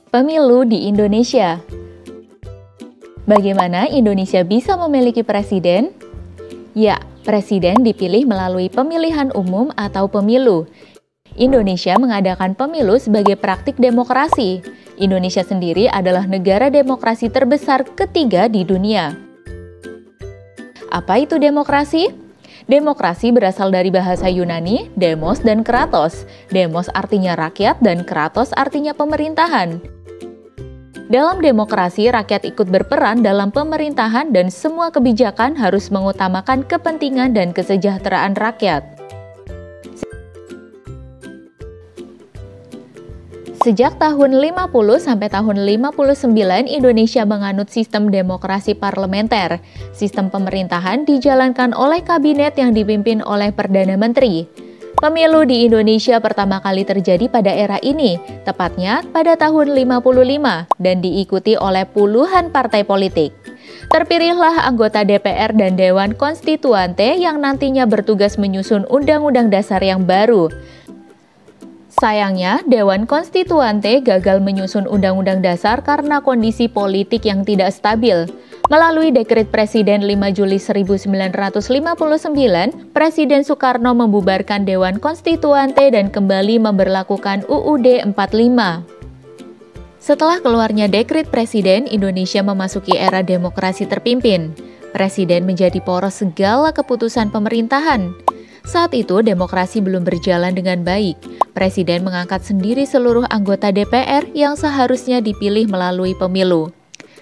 Pemilu di Indonesia. Bagaimana Indonesia bisa memiliki presiden? Ya, presiden dipilih melalui pemilihan umum atau pemilu. Indonesia mengadakan pemilu sebagai praktik demokrasi. Indonesia sendiri adalah negara demokrasi terbesar ketiga di dunia. Apa itu demokrasi? Demokrasi berasal dari bahasa Yunani, demos dan kratos. Demos artinya rakyat dan kratos artinya pemerintahan. Dalam demokrasi, rakyat ikut berperan dalam pemerintahan dan semua kebijakan harus mengutamakan kepentingan dan kesejahteraan rakyat. Sejak tahun 50 sampai tahun 59, Indonesia menganut sistem demokrasi parlementer. Sistem pemerintahan dijalankan oleh kabinet yang dipimpin oleh Perdana Menteri. Pemilu di Indonesia pertama kali terjadi pada era ini, tepatnya pada tahun 55, dan diikuti oleh puluhan partai politik. Terpilihlah anggota DPR dan Dewan Konstituante yang nantinya bertugas menyusun Undang-Undang Dasar yang baru. Sayangnya, Dewan Konstituante gagal menyusun Undang-Undang Dasar karena kondisi politik yang tidak stabil. Melalui Dekret Presiden 5 Juli 1959, Presiden Soekarno membubarkan Dewan Konstituante dan kembali memberlakukan UUD 45. Setelah keluarnya Dekret Presiden, Indonesia memasuki era demokrasi terpimpin. Presiden menjadi poros segala keputusan pemerintahan. Saat itu, demokrasi belum berjalan dengan baik. Presiden mengangkat sendiri seluruh anggota DPR yang seharusnya dipilih melalui pemilu.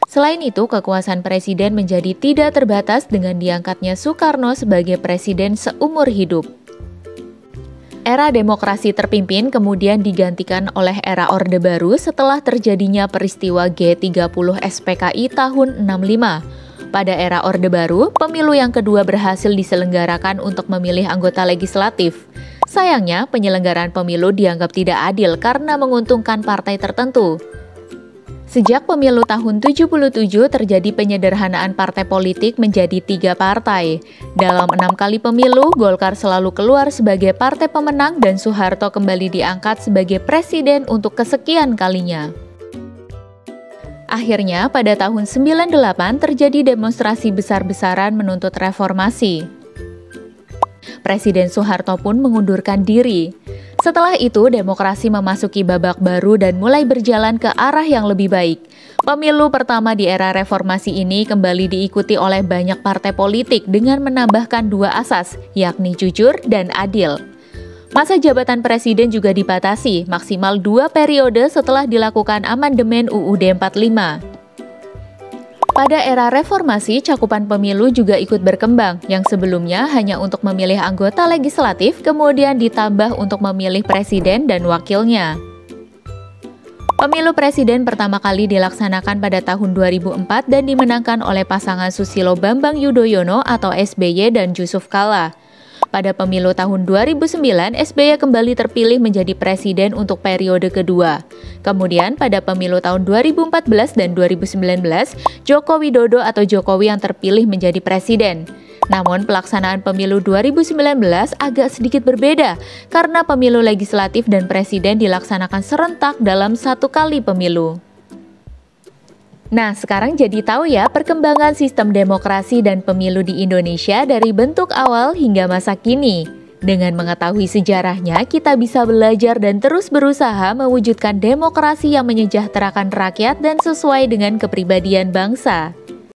Selain itu, kekuasaan presiden menjadi tidak terbatas dengan diangkatnya Soekarno sebagai presiden seumur hidup. Era demokrasi terpimpin kemudian digantikan oleh era Orde Baru setelah terjadinya peristiwa G30 SPKI tahun 65. Pada era Orde Baru, pemilu yang kedua berhasil diselenggarakan untuk memilih anggota legislatif. Sayangnya, penyelenggaraan pemilu dianggap tidak adil karena menguntungkan partai tertentu. Sejak pemilu tahun 77 terjadi penyederhanaan partai politik menjadi 3 partai. Dalam 6 kali pemilu, Golkar selalu keluar sebagai partai pemenang dan Soeharto kembali diangkat sebagai presiden untuk kesekian kalinya. Akhirnya, pada tahun 98 terjadi demonstrasi besar-besaran menuntut reformasi. Presiden Soeharto pun mengundurkan diri. Setelah itu, demokrasi memasuki babak baru dan mulai berjalan ke arah yang lebih baik. Pemilu pertama di era reformasi ini kembali diikuti oleh banyak partai politik dengan menambahkan 2 asas, yakni jujur dan adil. Masa jabatan presiden juga dibatasi, maksimal 2 periode setelah dilakukan amandemen UUD 45. Pada era reformasi, cakupan pemilu juga ikut berkembang, yang sebelumnya hanya untuk memilih anggota legislatif, kemudian ditambah untuk memilih presiden dan wakilnya. Pemilu presiden pertama kali dilaksanakan pada tahun 2004 dan dimenangkan oleh pasangan Susilo Bambang Yudhoyono atau SBY dan Jusuf Kalla. Pada pemilu tahun 2009, SBY kembali terpilih menjadi presiden untuk periode kedua. Kemudian pada pemilu tahun 2014 dan 2019, Joko Widodo atau Jokowi yang terpilih menjadi presiden. Namun pelaksanaan pemilu 2019 agak sedikit berbeda karena pemilu legislatif dan presiden dilaksanakan serentak dalam 1 kali pemilu. Nah, sekarang jadi tahu ya perkembangan sistem demokrasi dan pemilu di Indonesia dari bentuk awal hingga masa kini. Dengan mengetahui sejarahnya, kita bisa belajar dan terus berusaha mewujudkan demokrasi yang menyejahterakan rakyat dan sesuai dengan kepribadian bangsa.